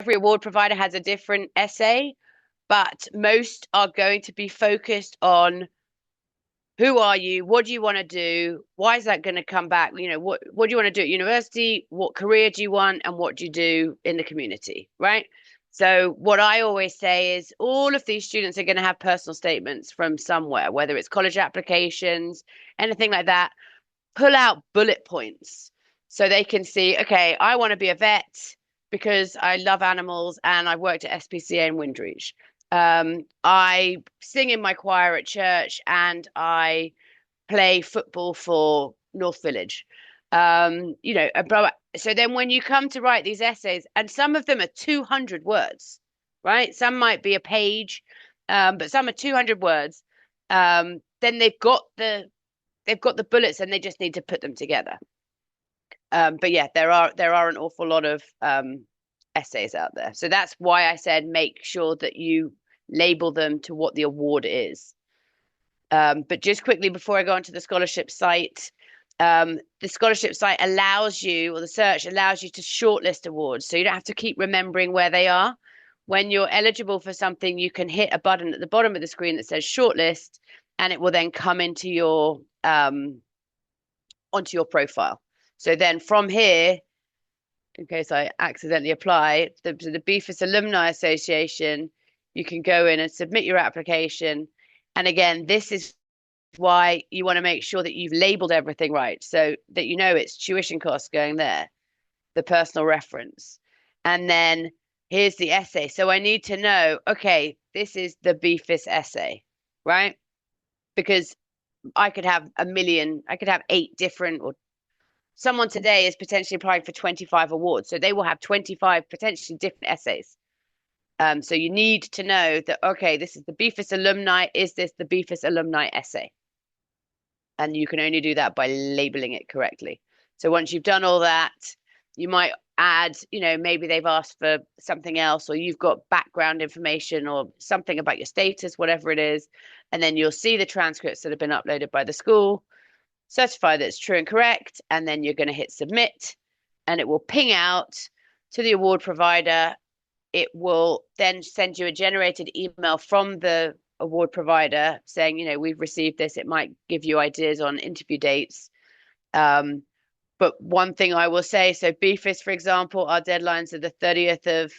every award provider has a different essay, but most are going to be focused on who are you? What do you want to do? Why is that going to come back? What do you want to do at university? What career do you want? And what do you do in the community? Right. So what I always say is all of these students are going to have personal statements from somewhere, whether it's college applications, anything like that. Pull out bullet points so they can see, okay, I want to be a vet because I love animals and I've worked at SPCA in Windreach. I sing in my choir at church and I play football for North Village. So then when you come to write these essays, and some of them are 200 words, right? Some might be a page, but some are 200 words. Then they've got the bullets and they just need to put them together. But yeah, there are an awful lot of essays out there. So that's why I said make sure that you label them to what the award is. But just quickly before I go onto the scholarship site, the scholarship site allows you, or the search allows you to shortlist awards. So you don't have to keep remembering where they are. When you're eligible for something, you can hit a button at the bottom of the screen that says shortlist, and it will then come into your onto your profile. So then from here, in case I accidentally apply the BEFIS Alumni Association, you can go in and submit your application. And again, this is why you want to make sure that you've labeled everything right so that you know it's tuition costs going there, the personal reference. And then here's the essay. So I need to know, okay, this is the BEFIS essay, right? Because I could have I could have 8 different, or someone today is potentially applying for 25 awards. So they will have 25 potentially different essays. So you need to know that, okay, this is the BEFIS alumni. Is this the BEFIS alumni essay? And you can only do that by labeling it correctly. So once you've done all that, you might add, maybe they've asked for something else, or you've got background information or something about your status, whatever it is. And then you'll see the transcripts that have been uploaded by the school, certify that it's true and correct, and then you're going to hit submit, and it will ping out to the award provider. It will then send you a generated email from the award provider saying, we've received this. It might give you ideas on interview dates. But one thing I will say, so BEFIS, for example, our deadlines are the 30th of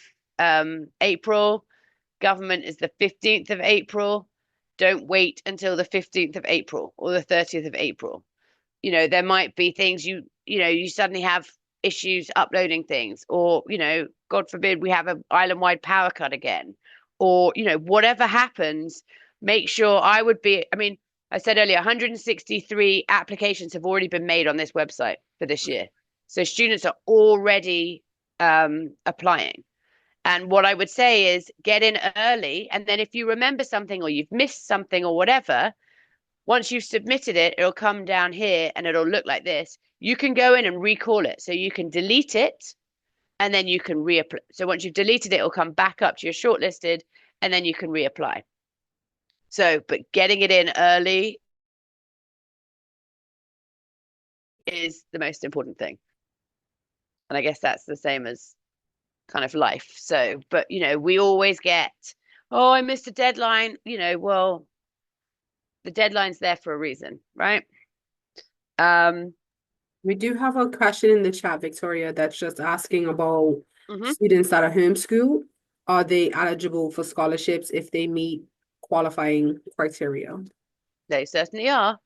April. Government is the 15th of April. Don't wait until the 15th of April or the 30th of April. There might be things you suddenly have issues uploading things, or, God forbid, we have an island-wide power cut again, or, whatever happens, make sure I said earlier, 163 applications have already been made on this website for this year. So students are already applying. And what I would say is get in early. And then if you remember something or you've missed something or whatever, once you've submitted it, it'll come down here and it'll look like this. You can go in and recall it. So you can delete it and then you can reapply. So once you've deleted it, it'll come back up to your shortlisted and then you can reapply. So, but getting it in early is the most important thing. And I guess that's the same as kind of life. So, but we always get, oh, I missed a deadline. Well, the deadline's there for a reason, right? We do have a question in the chat, Victoria, that's just asking about Mhm. students that are homeschooled. Are they eligible for scholarships if they meet qualifying criteria? They certainly are.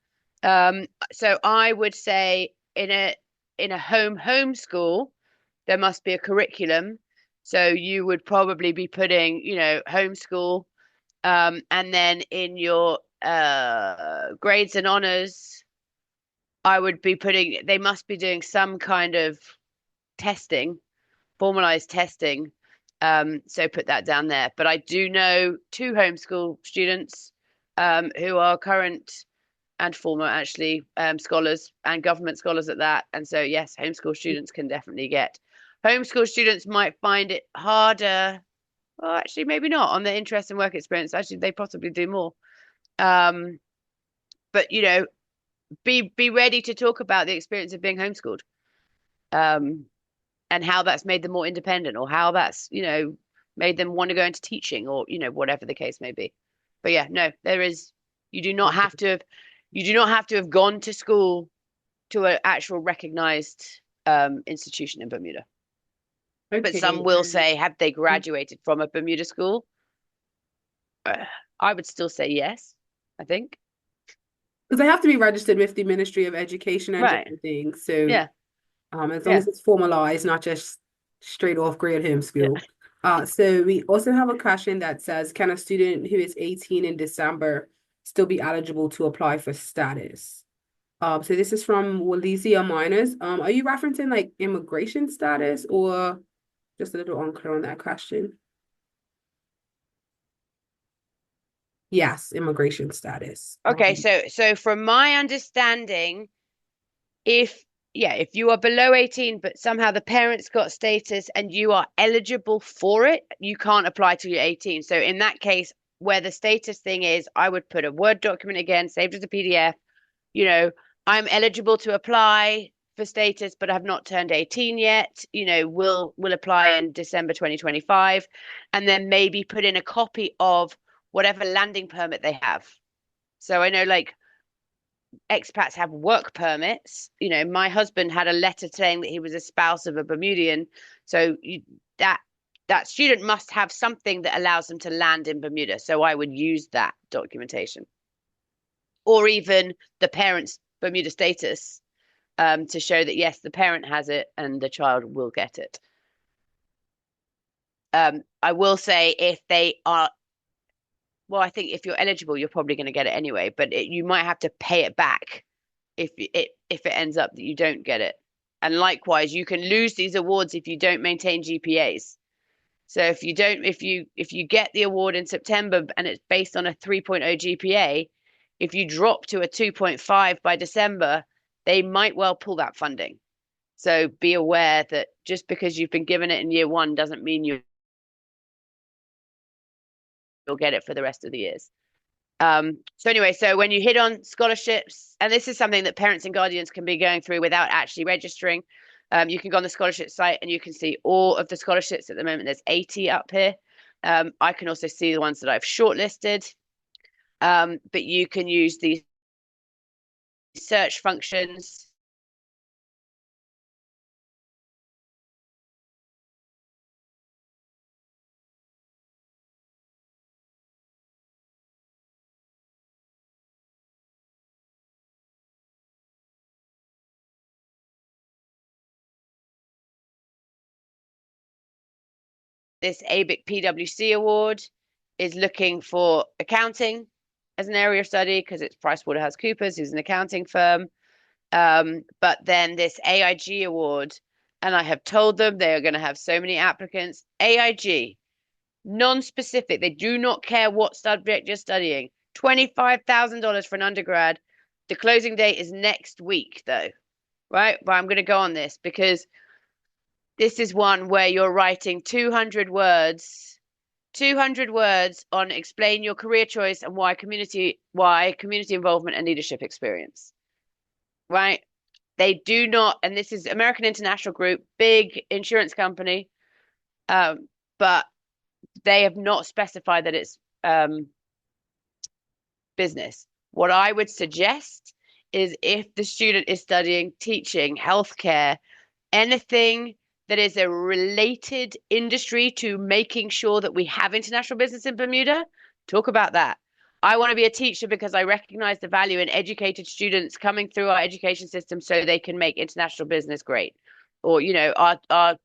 So I would say in a homeschool, there must be a curriculum. So you would probably be putting, homeschool, and then in your grades and honors, I would be putting, they must be doing some kind of testing, formalized testing. So put that down there. But I do know 2 homeschool students who are current and former, actually, scholars and government scholars at that. And so, yes, homeschool students can definitely get. Homeschool students might find it harder. Well, actually, maybe not on their interest and work experience. Actually, they possibly do more. But be ready to talk about the experience of being homeschooled. and how that's made them more independent, or how that's, made them want to go into teaching, or, whatever the case may be. But yeah, no, you do not have to have, you do not have to have gone to school to an actual recognized institution in Bermuda. But some Okay. will say, have they graduated from a Bermuda school? I would still say yes, I think. Because they have to be registered with the Ministry of Education and Right. everything. So Yeah. as long Yeah. as it's formalized, not just straight off grade home Yeah. school. So we also have a question that says, can a student who is 18 in December still be eligible to apply for status? So this is from Walesia Miners. Are you referencing like immigration status or just a little unclear on that question? Yes, immigration status. Okay, so from my understanding, if if you are below 18 but somehow the parents got status and you are eligible for it, you can't apply till you're 18. So in that case, where the status thing is, I would put a Word document again, saved as a PDF, you know, I'm eligible to apply for status, but I have not turned 18 yet, will apply in December 2025, and then maybe put in a copy of whatever landing permit they have. So I know like expats have work permits. My husband had a letter saying that he was a spouse of a Bermudian. So that student must have something that allows them to land in Bermuda. So I would use that documentation, or even the parent's Bermuda status, to show that yes, the parent has it and the child will get it. I will say if they are, well, I think if you're eligible, you're probably going to get it anyway, but you might have to pay it back if it ends up that you don't get it. And likewise, you can lose these awards if you don't maintain GPAs. So if you get the award in September and it's based on a 3.0 GPA, if you drop to a 2.5 by December, they might well pull that funding. So be aware that just because you've been given it in year one doesn't mean you'll get it for the rest of the years. So anyway, so when you hit on scholarships, and this is something that parents and guardians can be going through without actually registering, you can go on the scholarship site and you can see all of the scholarships at the moment. There's 80 up here. I can also see the ones that I've shortlisted, but you can use these search functions. This ABIC PwC award is looking for accounting as an area of study because it's PricewaterhouseCoopers, who's an accounting firm. But then this AIG award, and I have told them they are going to have so many applicants. AIG, non-specific. They do not care what subject you're studying. $25,000 for an undergrad. The closing date is next week, though, right? But I'm going to go on this because this is one where you're writing 200 words on explain your career choice and why community involvement and leadership experience, right? They do not, and this is American International Group, big insurance company, but they have not specified that it's business. What I would suggest is if the student is studying teaching, healthcare, anything that is a related industry to making sure that we have international business in Bermuda, talk about that. I want to be a teacher because I recognize the value in educated students coming through our education system so they can make international business great. Or, our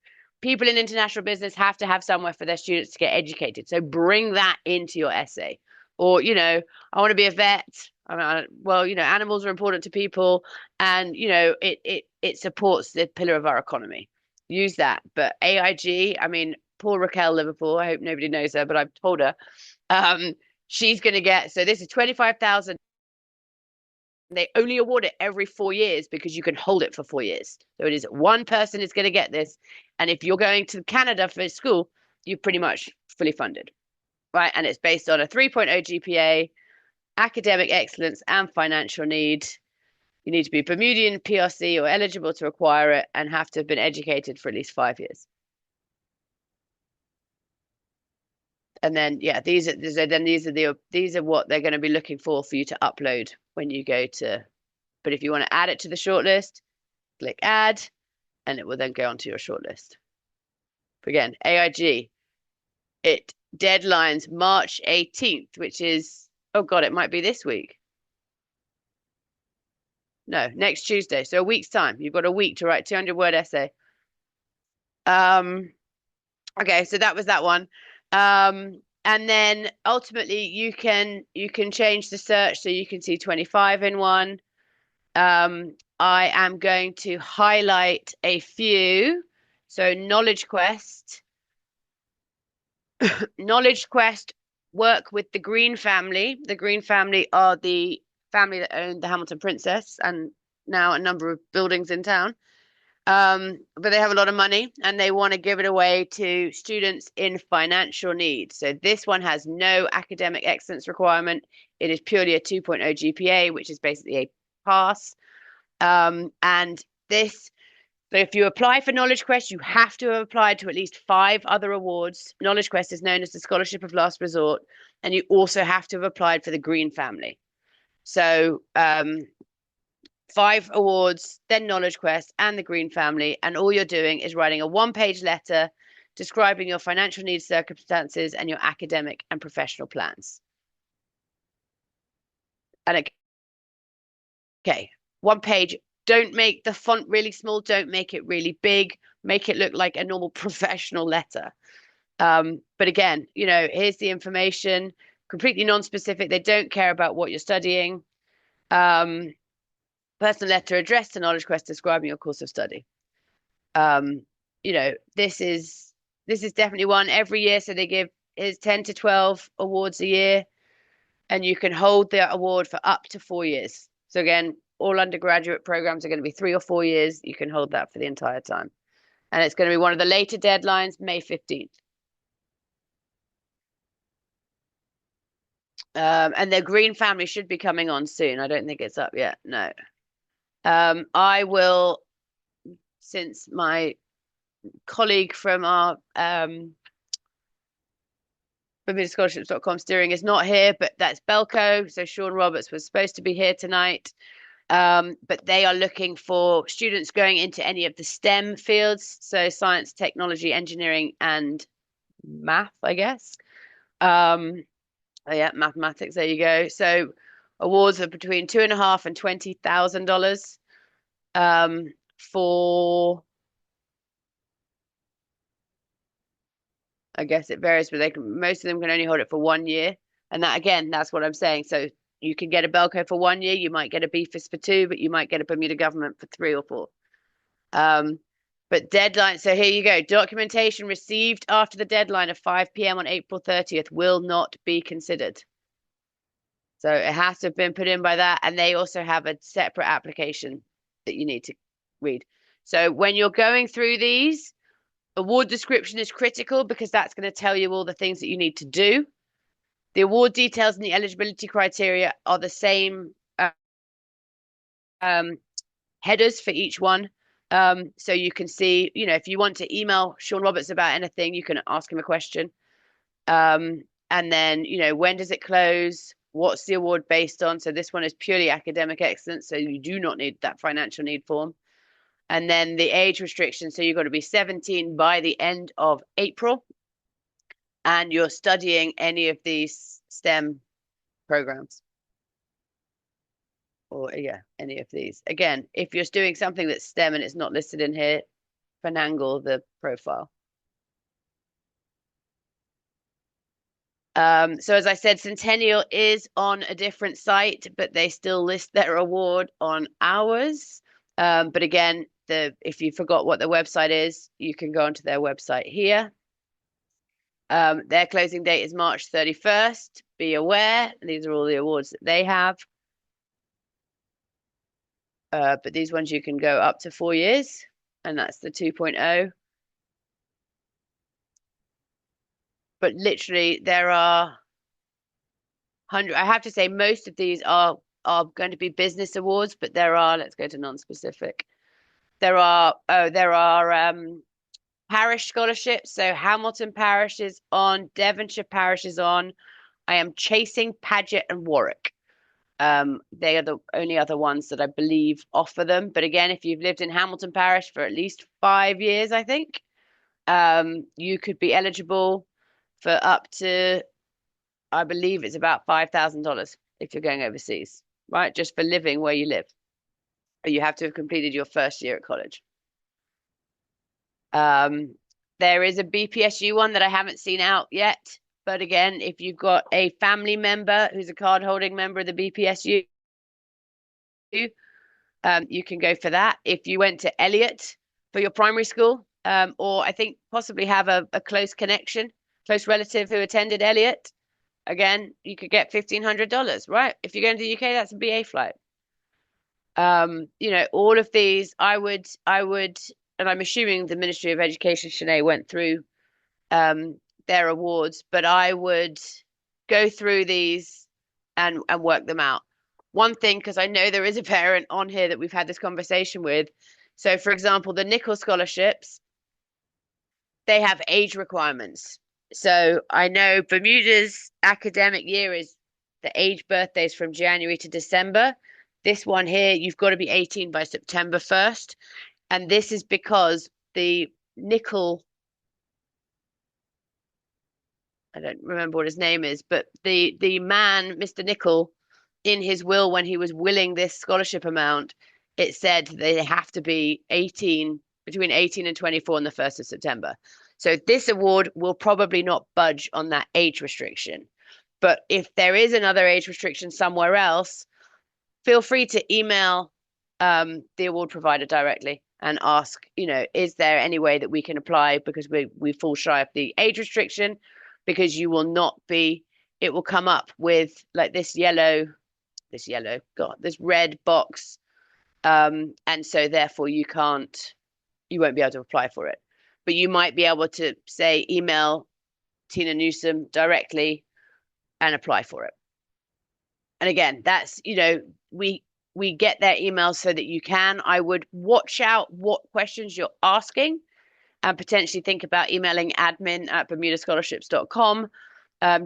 people in international business have to have somewhere for their students to get educated. So bring that into your essay. Or, I want to be a vet. I mean, well, animals are important to people, and it supports the pillar of our economy. Use that. But AIG, I mean, poor Raquel Liverpool. I hope nobody knows her, but I've told her. Um, she's going to get, so this is 25,000. They only award it every 4 years because you can hold it for 4 years. So it is one person is going to get this, and if you're going to Canada for school, you're pretty much fully funded, right? And it's based on a 3.0 GPA, academic excellence, and financial need. You need to be Bermudian PRC or eligible to acquire it and have to have been educated for at least 5 years. And then yeah, these are what they're going to be looking for you to upload when you go to. But if you want to add it to the shortlist, click add, and it will then go onto your shortlist. Again, AIG, it deadlines March 18th, which is, oh God, it might be this week. No, next Tuesday. So a week's time. You've got a week to write 200-word essay. Okay, so that was that one. And then ultimately you can change the search so you can see 25 in one. I am going to highlight a few. So Knowledge Quest work with the Green family. The Green family are the family that owned the Hamilton Princess and now a number of buildings in town. But they have a lot of money and they want to give it away to students in financial need. So this one has no academic excellence requirement. It is purely a 2.0 GPA, which is basically a pass. And this, so if you apply for Knowledge Quest, you have to have applied to at least 5 other awards. Knowledge Quest is known as the scholarship of last resort, and you also have to have applied for the Green family. So 5 awards, then Knowledge Quest and the Green family, and all you're doing is writing a 1-page letter describing your financial needs, circumstances, and your academic and professional plans. And okay, 1 page. Don't make the font really small. Don't make it really big. Make it look like a normal professional letter. But again, here's the information, completely non-specific. They don't care about what you're studying. Personal letter addressed to Knowledge Quest describing your course of study. This is definitely one every year. So they give is 10 to 12 awards a year, and you can hold the award for up to 4 years. So again, all undergraduate programs are going to be 3 or 4 years. You can hold that for the entire time. And it's going to be one of the later deadlines, May 15th. And the Green family should be coming on soon. I don't think it's up yet. No. I will, since my colleague from our BermudaScholarships.com steering is not here, but that's BELCO. So Sean Roberts was supposed to be here tonight. But they are looking for students going into any of the STEM fields, so science, technology, engineering, and math, I guess. Yeah, mathematics. There you go. So awards are between $2,500 and $20,000 for. I guess it varies, but most of them can only hold it for 1 year, and that again, that's what I'm saying. So you can get a BELCO for 1 year, you might get a BEFIS for 2, but you might get a Bermuda government for 3 or 4. But deadline. So here you go. Documentation received after the deadline of 5 p.m. on April 30th will not be considered. So it has to have been put in by that. And they also have a separate application that you need to read. So when you're going through these, award description is critical because that's going to tell you all the things that you need to do. The award details and the eligibility criteria are the same headers for each one. So you can see, if you want to email Sean Roberts about anything, you can ask him a question. And then, when does it close? What's the award based on? So this one is purely academic excellence. So you do not need that financial need form. And then the age restriction. So you've got to be 17 by the end of April. And you're studying any of these STEM programs. Or yeah, any of these. Again, if you're doing something that's STEM and it's not listed in here, finagle the profile. So as I said, Centennial is on a different site, but they still list their award on ours. But again, if you forgot what the website is, you can go onto their website here. Their closing date is March 31st. Be aware, these are all the awards that they have. But these ones you can go up to 4 years, and that's the 2.0. But literally, there are 100. I have to say, most of these are are going to be business awards, but let's go to non-specific. There are parish scholarships. So Hamilton Parish is on, Devonshire Parish is on. I am chasing Paget and Warwick. They are the only other ones that I believe offer them. But again, if you've lived in Hamilton Parish for at least 5 years, I think, you could be eligible for up to, I believe it's about $5,000 if you're going overseas, right? Just for living where you live. You have to have completed your first year at college. Um, there is a BPSU one that I haven't seen out yet. But again, if you've got a family member who's a card holding member of the BPSU, you can go for that. If you went to Elliott for your primary school, or I think possibly have a close connection, close relative who attended Elliott, again, you could get $1,500, right? If you're going to the UK, that's a BA flight. All of these, and I'm assuming the Ministry of Education, Sinead, went through their awards, but I would go through these and work them out. One thing, because I know there is a parent on here that we've had this conversation with. So, for example, the Nicol scholarships, they have age requirements. So I know Bermuda's academic year is the age birthdays from January to December. This one here, you've got to be 18 by September 1st. And this is because the Nicol, I don't remember what his name is, but the man, Mr. Nicol, in his will when he was willing this scholarship amount, it said they have to be 18, between 18 and 24 on the 1st of September. So this award will probably not budge on that age restriction. But if there is another age restriction somewhere else, feel free to email the award provider directly and ask, is there any way that we can apply because we fall shy of the age restriction, because you will not be, it will come up with like this red box. And so therefore you won't be able to apply for it. But you might be able to say, email Tina Newsom directly and apply for it. And again, that's, we get their emails so that you can. I would watch out what questions you're asking and potentially think about emailing admin@bermudascholarships.com,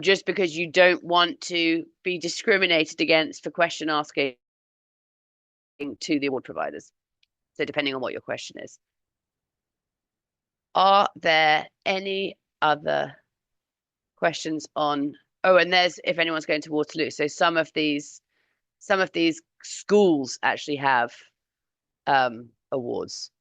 just because you don't want to be discriminated against for question asking to the award providers. So depending on what your question is. Are there any other questions on, and there's, if anyone's going to Waterloo. So some of these schools actually have awards.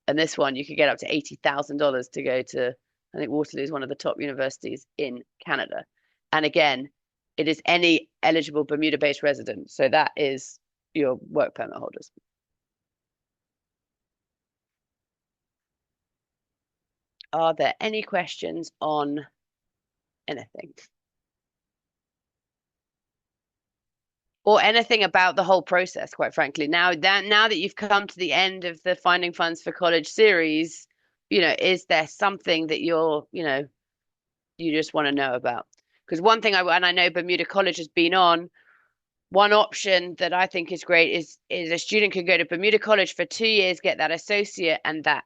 And this one, you could get up to $80,000 to go to, I think Waterloo is one of the top universities in Canada. And again, it is any eligible Bermuda-based resident. So that is your work permit holders. Are there any questions on anything? Or anything about the whole process, quite frankly. Now that you've come to the end of the Finding Funds for College series, is there something that you just want to know about? Because one thing and I know Bermuda College has been on, one option that I think is great is a student could go to Bermuda College for 2 years, get that associate, and that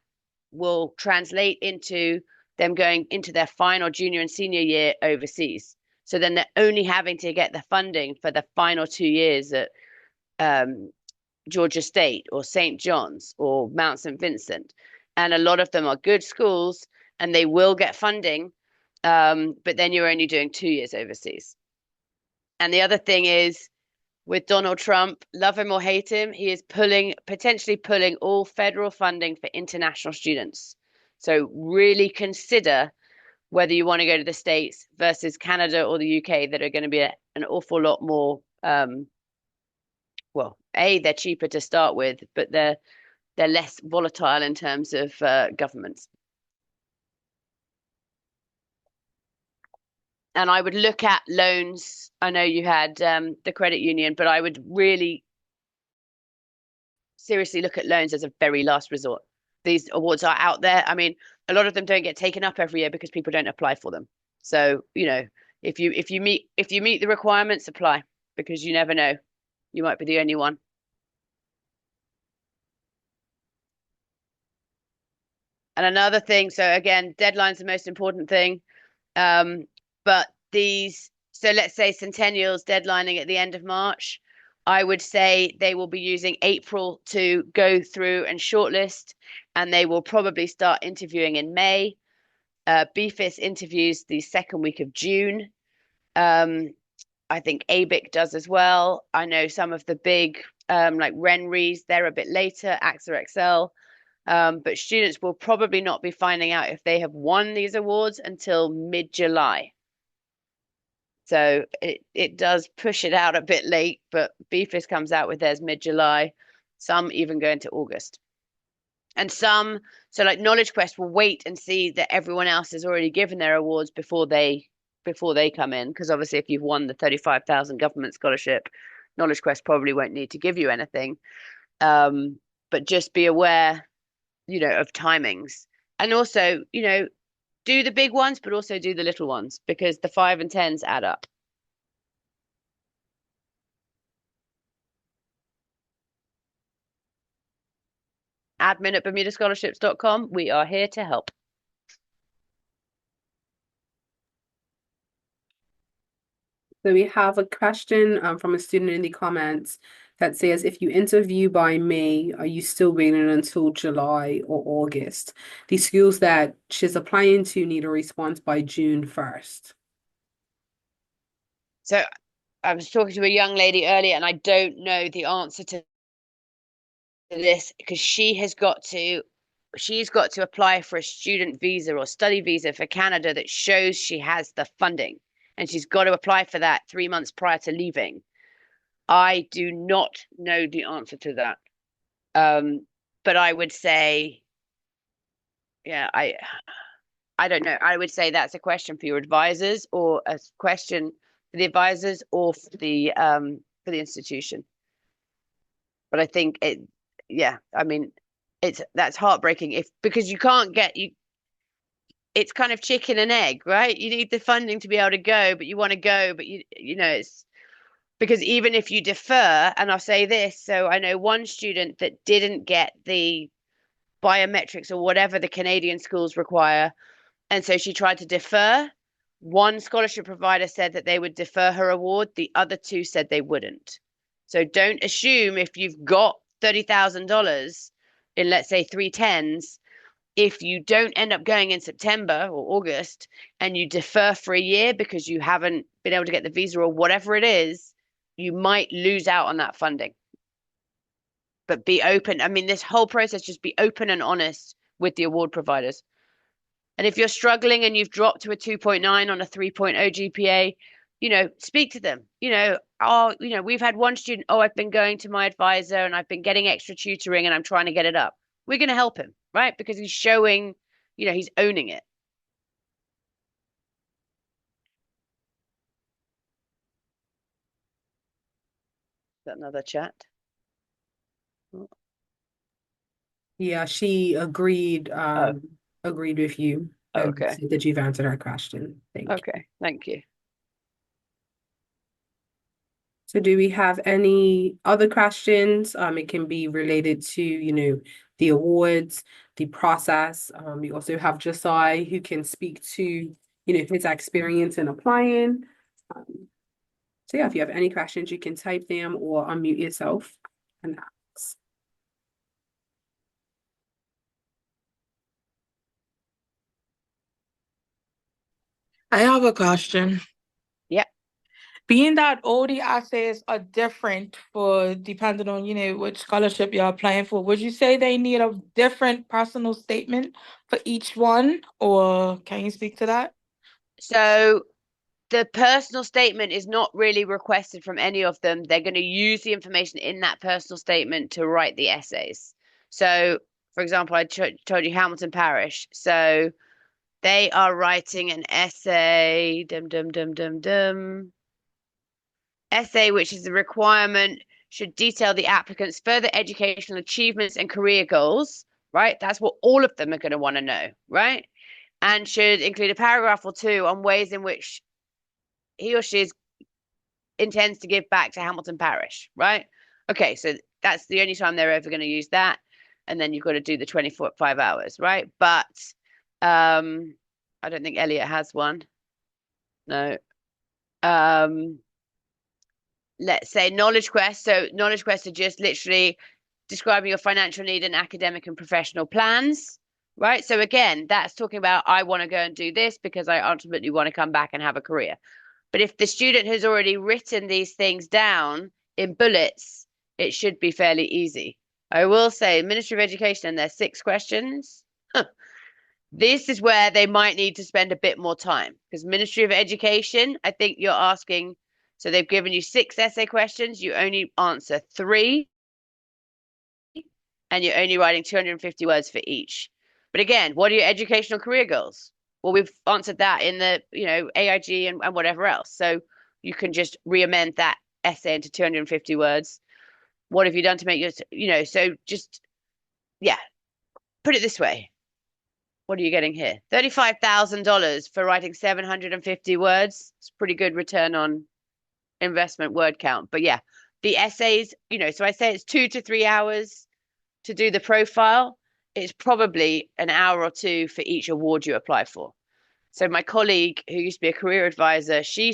will translate into them going into their final junior and senior year overseas. So then they're only having to get the funding for the final 2 years at Georgia State or St. John's or Mount St. Vincent. And a lot of them are good schools and they will get funding, but then you're only doing 2 years overseas. And the other thing is, with Donald Trump, love him or hate him, he is potentially pulling all federal funding for international students. So really consider whether you want to go to the States versus Canada or the UK, that are going to be an awful lot more, they're cheaper to start with, but they're less volatile in terms of governments. And I would look at loans. I know you had the credit union, but I would really seriously look at loans as a very last resort. These awards are out there. I mean, a lot of them don't get taken up every year because people don't apply for them. So, if you meet the requirements, apply, because you never know. You might be the only one. And another thing, so again, deadline's the most important thing. Um, but so let's say Centennial's deadlining at the end of March. I would say they will be using April to go through and shortlist, and they will probably start interviewing in May. BFIS interviews the second week of June. Um, I think ABIC does as well. I know some of the big like RenRes, they're a bit later, AXA XL. But students will probably not be finding out if they have won these awards until mid-July. So it does push it out a bit late, but BFIS comes out with theirs mid-July. Some even go into August. And some, so like Knowledge Quest will wait and see that everyone else has already given their awards before they come in. Because obviously, if you've won the 35,000 government scholarship, Knowledge Quest probably won't need to give you anything. But just be aware, of timings. And also, do the big ones, but also do the little ones because the 5 and 10s add up. Admin@bermudascholarships.com. We are here to help. So we have a question from a student in the comments that says, if you interview by May, are you still waiting until July or August? The schools that she's applying to need a response by June 1st. So I was talking to a young lady earlier, and I don't know the answer to this because she's got to apply for a student visa or study visa for Canada that shows she has the funding, and she's got to apply for that 3 months prior to leaving. I do not know the answer to that. But I would say, yeah, I don't know. I would say that's a question for your advisors, or a question for the advisors, or for the institution. But I think yeah, I mean, that's heartbreaking because you can't get you. It's kind of chicken and egg, right? You need the funding to be able to go, but you want to go, but it's because even if you defer, and I'll say this, so I know one student that didn't get the biometrics or whatever the Canadian schools require. And so she tried to defer. One scholarship provider said that they would defer her award. The other two said they wouldn't. So don't assume if you've got $30,000 in, let's say, 3 10s, if you don't end up going in September or August and you defer for a year because you haven't been able to get the visa or whatever it is, you might lose out on that funding. But be open. I mean, this whole process, just be open and honest with the award providers. And if you're struggling and you've dropped to a 2.9 on a 3.0 GPA, speak to them. We've had one student, I've been going to my advisor and I've been getting extra tutoring and I'm trying to get it up. We're going to help him, right? Because he's showing, he's owning it. Is that another chat? Yeah, she Oh, agreed with you and okay. said that you've answered our question. Thank you. Okay. Thank you. So do we have any other questions? It can be related to, the awards, the process. We also have Josiah who can speak to, his experience in applying. So yeah, if you have any questions, you can type them or unmute yourself and ask. I have a question. Yeah. Being that all the essays are different for depending on, which scholarship you're applying for, would you say they need a different personal statement for each one, or can you speak to that? So the personal statement is not really requested from any of them. They're going to use the information in that personal statement to write the essays. So, for example, I told you Hamilton Parish. So they are writing an essay, essay, which is a requirement, should detail the applicant's further educational achievements and career goals, right? That's what all of them are going to want to know, right? And should include a paragraph or two on ways in which he or she is intends to give back to Hamilton Parish, right? Okay, so that's the only time they're ever going to use that. And then you've got to do the 25 hours, right? But I don't think Elliot has one. No. Let's say knowledge quest. So knowledge quests are just literally describing your financial need and academic and professional plans, right? So again, that's talking about I want to go and do this because I ultimately want to come back and have a career. But if the student has already written these things down in bullets, it should be fairly easy. I will say, Ministry of Education, and there's 6 questions. This is where they might need to spend a bit more time because Ministry of Education, I think you're asking, so they've given you 6 essay questions, you only answer 3, and you're only writing 250 words for each. But again, what are your educational career goals? Well, we've answered that in the, AIG and whatever else. So you can just re-amend that essay into 250 words. What have you done to make your, so just, yeah, put it this way. What are you getting here? $35,000 for writing 750 words. It's pretty good return on investment word count. But yeah, the essays, so I say it's 2 to 3 hours to do the profile. It's probably an hour or 2 for each award you apply for. So my colleague, who used to be a career advisor, she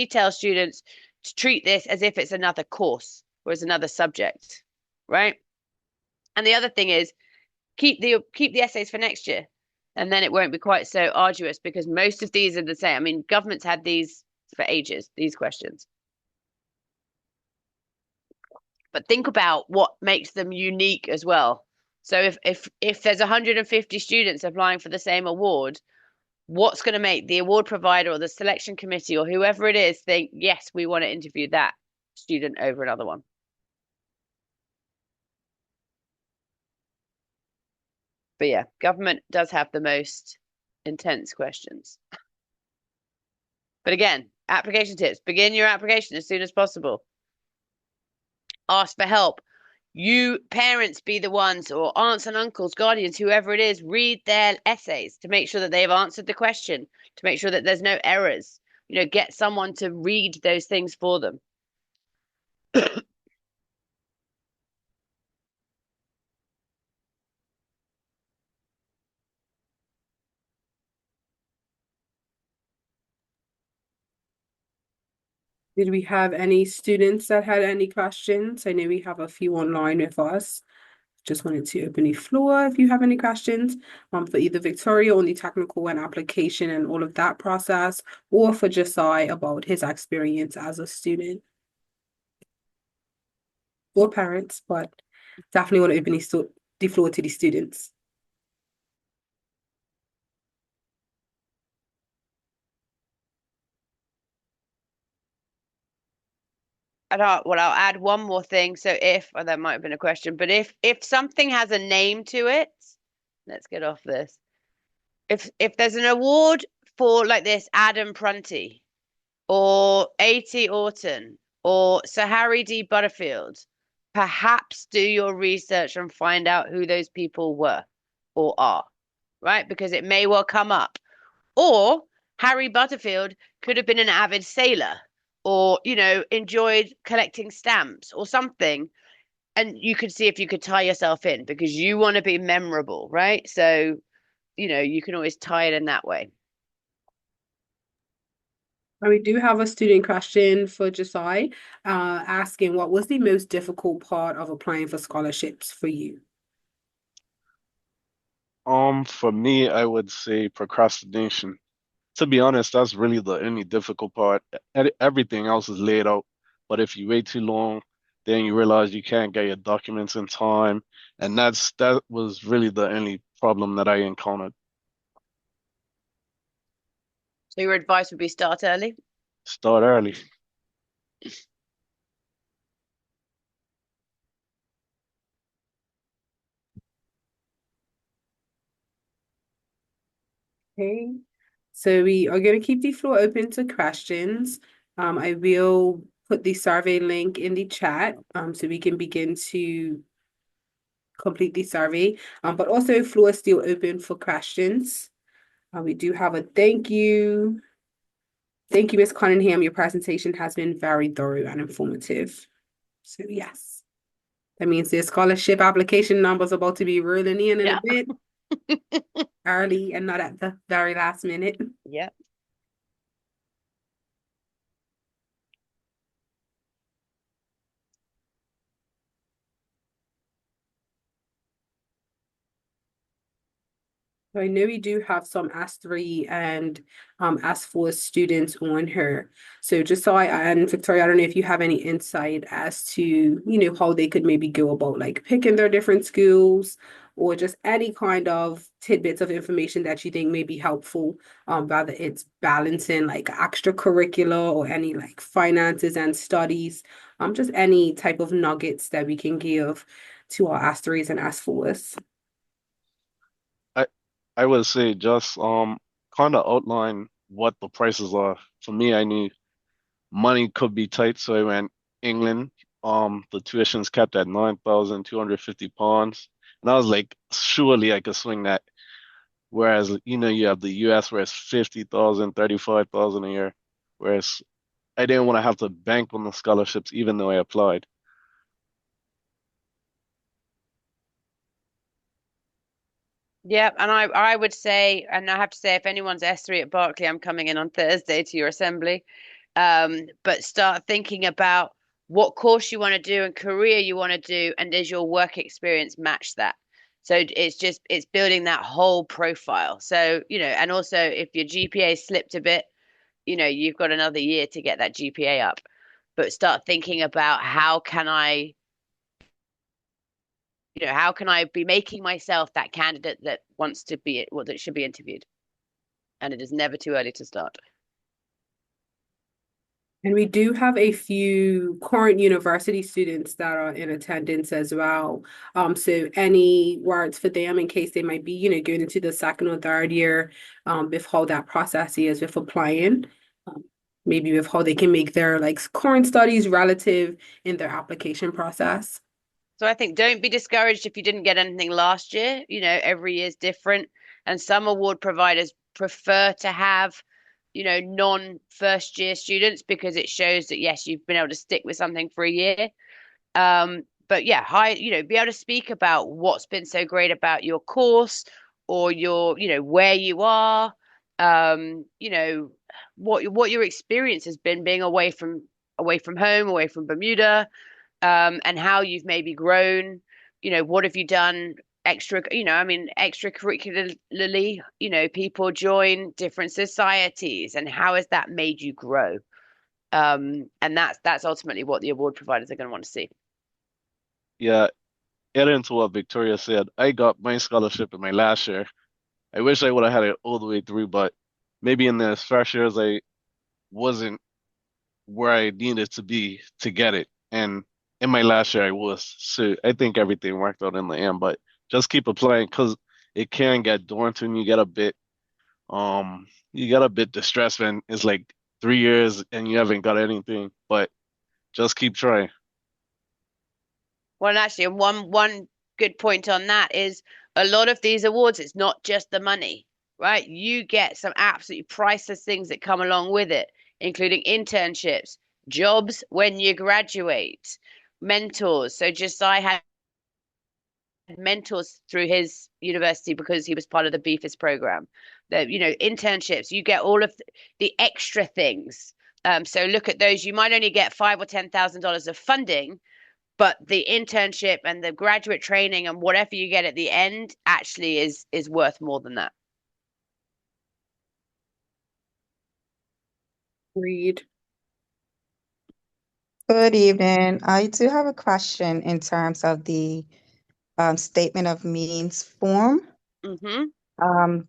tells students to treat this as if it's another course or as another subject, right? And the other thing is keep the essays for next year, and then it won't be quite so arduous because most of these are the same. I mean, government's had these for ages, these questions. But think about what makes them unique as well. So if there's 150 students applying for the same award, what's going to make the award provider or the selection committee or whoever it is think, yes, we want to interview that student over another one? But yeah, government does have the most intense questions. But again, application tips, begin your application as soon as possible. Ask for help. You parents be the ones, or aunts and uncles, guardians, whoever it is, read their essays to make sure that they've answered the question, to make sure that there's no errors. Get someone to read those things for them. Did we have any students that had any questions? I know we have a few online with us. Just wanted to open the floor if you have any questions for either Victoria on the technical and application and all of that process, or for Josiah about his experience as a student. Or parents, but definitely want to open the floor to the students. And I'll add one more thing. So that might have been a question, but if something has a name to it, let's get off this. If there's an award for like this Adam Prunty or A.T. Orton or Sir Harry D. Butterfield, perhaps do your research and find out who those people were or are, right? Because it may well come up. Or Harry Butterfield could have been an avid sailor or, enjoyed collecting stamps or something. And you could see if you could tie yourself in because you want to be memorable, right? So, you can always tie it in that way. And we do have a student question for Josiah, asking what was the most difficult part of applying for scholarships for you? For me, I would say procrastination. To be honest, that's really the only difficult part. Everything else is laid out, but if you wait too long, then you realize you can't get your documents in time, and that was really the only problem that I encountered. So your advice would be start early? Start early. Okay, so we are going to keep the floor open to questions. I will put the survey link in the chat so we can begin to complete the survey. But also floor is still open for questions. We do have a thank you Thank you, Ms. Cunningham. Your presentation has been very thorough and informative. So yes, that means the scholarship application numbers are about to be rolling in Yeah. a bit early and not at the very last minute. Yeah. So I know we do have some S3 and S4 students on her. So just so and Victoria, I don't know if you have any insight as to, how they could maybe go about like picking their different schools or just any kind of tidbits of information that you think may be helpful, whether it's balancing like extracurricular or any like finances and studies, just any type of nuggets that we can give to our S3s and S4s. I I would say just kind of outline what the prices are. For me, I knew money could be tight, so I went England. The tuition's kept at 9,250 pounds, and I was like, surely I could swing that. Whereas, you have the US where it's 50,000, 35,000 a year. Whereas I didn't want to have to bank on the scholarships even though I applied. Yeah, and I would say, and I have to say, if anyone's S3 at Berkeley, I'm coming in on Thursday to your assembly. But start thinking about what course you want to do and career you want to do, and does your work experience match that? So it's building that whole profile. So, and also if your GPA slipped a bit, you've got another year to get that GPA up. But start thinking about how can I be making myself that candidate that wants to be, well, that should be interviewed. And it is never too early to start. And we do have a few current university students that are in attendance as well. So any words for them in case they might be, going into the second or third year, with how that process is with applying, um, maybe with how they can make their like current studies relative in their application process. So I think don't be discouraged if you didn't get anything last year. Every year is different. And some award providers prefer to have, non-first year students because it shows that, yes, you've been able to stick with something for a year. But yeah, be able to speak about what's been so great about your course or where you are, what your experience has been being away from home, away from Bermuda, and how you've maybe grown. What have you done extracurricularly? People join different societies, and how has that made you grow? And that's ultimately what the award providers are going to want to see. Yeah, adding to what Victoria said, I got my scholarship in my last year. I wish I would have had it all the way through, but maybe in the first years I wasn't where I needed to be to get it. And in my last year I was. So I think everything worked out in the end, but just keep applying because it can get daunting. You get a bit distressed when it's like 3 years and you haven't got anything, but just keep trying. Well, and actually, one good point on that is a lot of these awards, it's not just the money, right? You get some absolutely priceless things that come along with it, including internships, jobs when you graduate, mentors. So Josiah had mentors through his university because he was part of the BEFIS program. Internships, you get all of the extra things. So look at those. You might only get $5,000 or $10,000 of funding, but the internship and the graduate training and whatever you get at the end actually is worth more than that. Read. Good evening. I do have a question in terms of the statement of means form. Mm-hmm.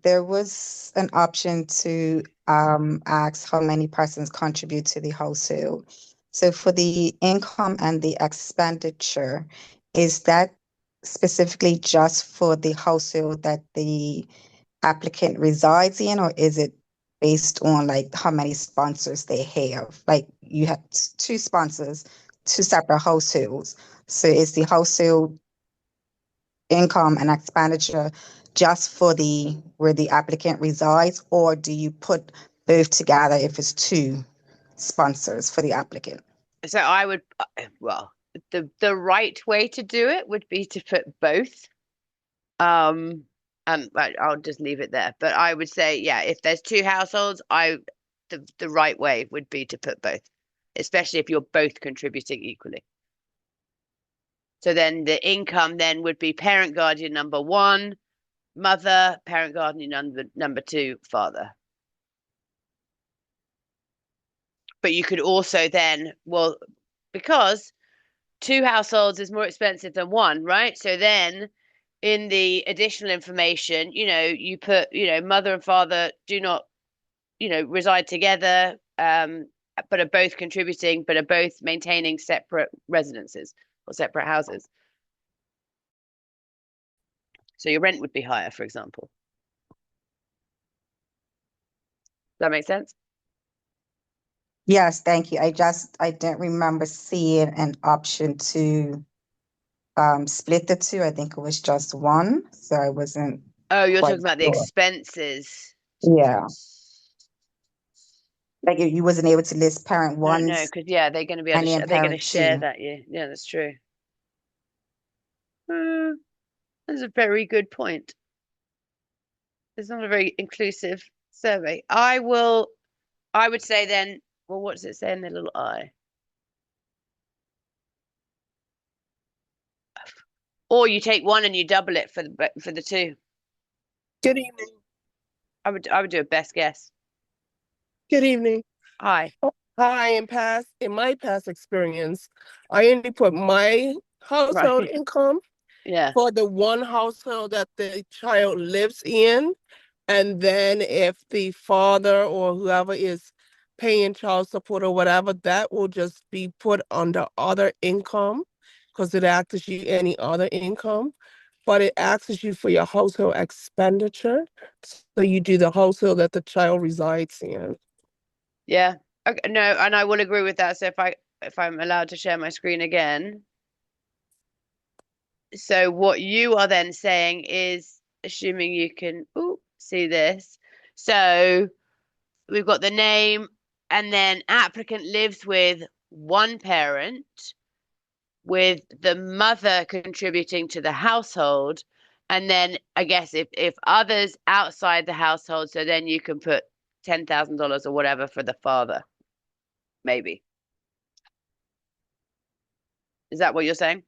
There was an option to ask how many persons contribute to the household. So for the income and the expenditure, is that specifically just for the household that the applicant resides in, or is it based on like how many sponsors they have? Like you have two sponsors, two separate households. So is the household income and expenditure just for the where the applicant resides, or do you put both together if it's two sponsors for the applicant. So I would, well, the right way to do it would be to put both. And I'll just leave it there. But I would say, yeah, if there's two households, the right way would be to put both, especially if you're both contributing equally. So then the income then would be parent guardian number one, mother, parent guardian number two, father. But you could also then, well, because two households is more expensive than one, right? So then in the additional information, you put, mother and father do not, reside together, but are both contributing, but are both maintaining separate residences or separate houses. So your rent would be higher, for example. Does that make sense? Yes, thank you. I didn't remember seeing an option to split the two. I think it was just one, so I wasn't Oh, you're quite talking about the sure. expenses. Yeah, like you wasn't able to list parent No, one's because yeah, they're going to be able and then to. They're going to parent share two. that. Yeah, that's true. That's a very good point. It's not a very inclusive survey. I would say then, well, what does it say in the little I? Or you take one and you double it for the two. Good evening. I would do a best guess. Good evening. Hi. Hi, in my past experience, I only put my household Right. income Yeah. for the one household that the child lives in. And then if the father or whoever is paying child support or whatever, that will just be put under other income because it asks you any other income, but it asks you for your household expenditure. So you do the household that the child resides in. Yeah. Okay, no, and I will agree with that. So if I'm allowed to share my screen again. So what you are then saying is, assuming you can see this. So we've got the name, and then applicant lives with one parent, with the mother contributing to the household. And then I guess if others outside the household, so then you can put $10,000 or whatever for the father, maybe. Is that what you're saying?